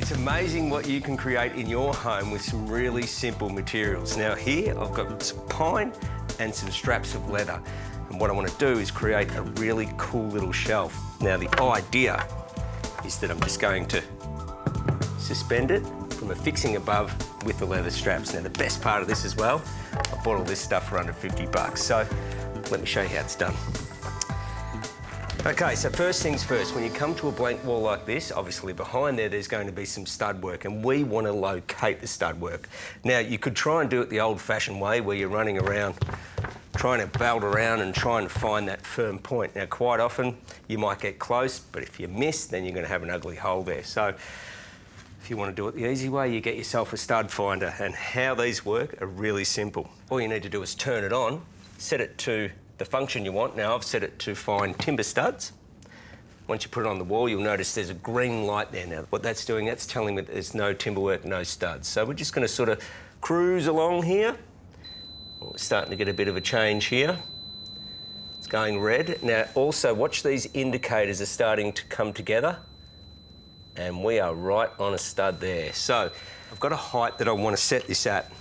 It's amazing what you can create in your home with some really simple materials. Now here I've got some pine and some straps of leather. And what I want to do is create a really cool little shelf. Now the idea is that I'm just going to suspend it from a fixing above with the leather straps. Now the best part of this as well, I bought all this stuff for under 50 bucks. So let me show you how it's done. Okay, so first things first, when you come to a blank wall like this, obviously behind there's going to be some stud work, and we want to locate the stud work. Now, you could try and do it the old-fashioned way, where you're running around, trying to belt around and trying to find that firm point. Now, quite often, you might get close, but if you miss, then you're going to have an ugly hole there. So, if you want to do it the easy way, you get yourself a stud finder, and how these work are really simple. All you need to do is turn it on, set it to the function you want. Now I've set it to find timber studs. Once you put it on the wall, you'll notice there's a green light there. Now what that's doing, that's telling me that there's no timber work, no studs. So we're just going to sort of cruise along here. We're starting to get a bit of a change here. It's going red. Now also watch, these indicators are starting to come together, and we are right on a stud there. So I've got a height that I want to set this at.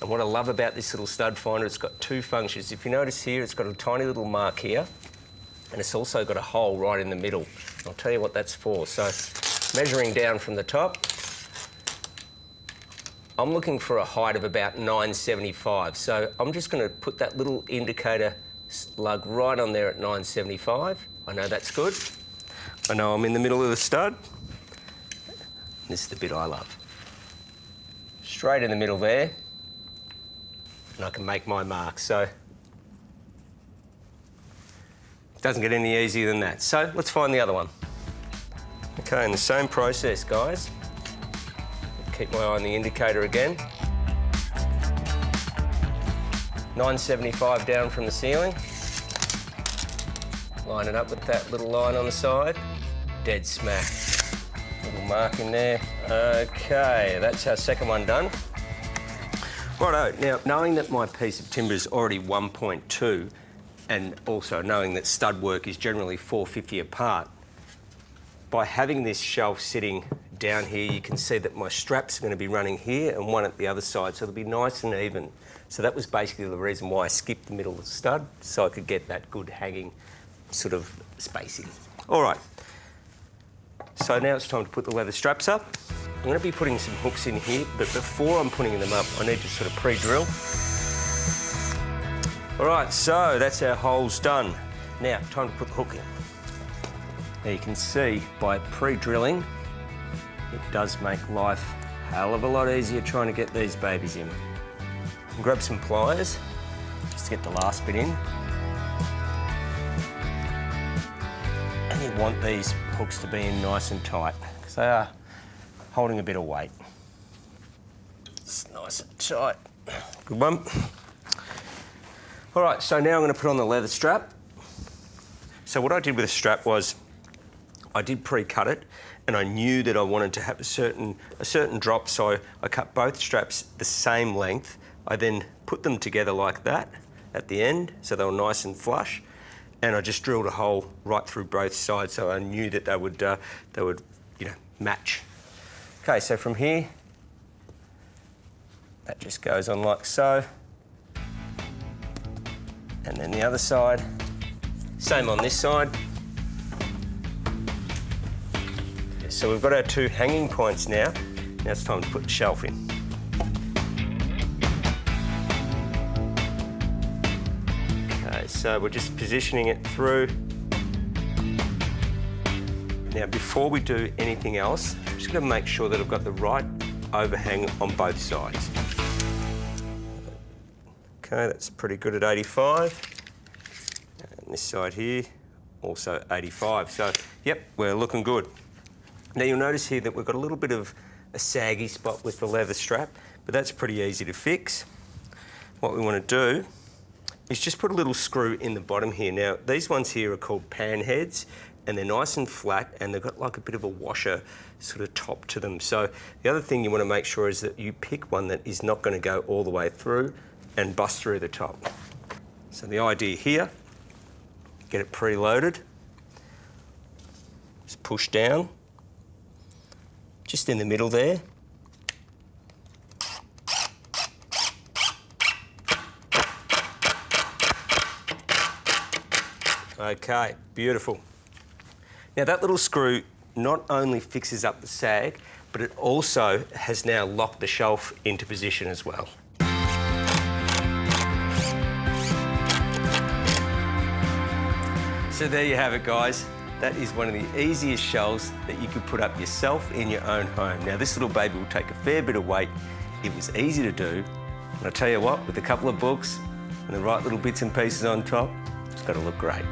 And what I love about this little stud finder, it's got two functions. If you notice here, it's got a tiny little mark here, and it's also got a hole right in the middle. I'll tell you what that's for. So, measuring down from the top, I'm looking for a height of about 975. So I'm just going to put that little indicator slug right on there at 975. I know that's good. I know I'm in the middle of the stud. This is the bit I love. Straight in the middle there. And I can make my mark. So it doesn't get any easier than that. So let's find the other one. Okay, and the same process, guys. Keep my eye on the indicator again. 975 down from the ceiling. Line it up with that little line on the side. Dead smack. Little mark in there. Okay, that's our second one done. Righto, now knowing that my piece of timber is already 1.2 and also knowing that stud work is generally 450 apart, by having this shelf sitting down here, you can see that my straps are going to be running here and one at the other side, so it'll be nice and even. So that was basically the reason why I skipped the middle of the stud, so I could get that good hanging sort of spacing. All right, so now it's time to put the leather straps up. I'm going to be putting some hooks in here, but before I'm putting them up, I need to sort of pre-drill. All right, so that's our holes done. Now, time to put the hook in. Now you can see by pre-drilling, it does make life a hell of a lot easier trying to get these babies in. Grab some pliers, just to get the last bit in. And you want these hooks to be in nice and tight, because they are holding a bit of weight. It's nice and tight. Good one. All right, so now I'm going to put on the leather strap. So what I did with the strap was I did pre-cut it, and I knew that I wanted to have a certain drop, so I cut both straps the same length. I then put them together like that at the end, so they were nice and flush, and I just drilled a hole right through both sides, so I knew that they would match. Okay, so from here, that just goes on like so. And then the other side, same on this side. So we've got our two hanging points now. Now it's time to put the shelf in. Okay, so we're just positioning it through. Now, before we do anything else, I'm just going to make sure that I've got the right overhang on both sides. Okay, that's pretty good at 85. And this side here, also 85. So, yep, we're looking good. Now, you'll notice here that we've got a little bit of a saggy spot with the leather strap, but that's pretty easy to fix. What we want to do is just put a little screw in the bottom here. Now, these ones here are called pan heads, and they're nice and flat, and they've got like a bit of a washer sort of top to them. So the other thing you want to make sure is that you pick one that is not going to go all the way through and bust through the top. So the idea here, get it preloaded, just push down, just in the middle there. Okay, beautiful. Now that little screw not only fixes up the sag, but it also has now locked the shelf into position as well. So there you have it, guys. That is one of the easiest shelves that you could put up yourself in your own home. Now this little baby will take a fair bit of weight. It was easy to do. And I tell you what, with a couple of books and the right little bits and pieces on top, it's got to look great.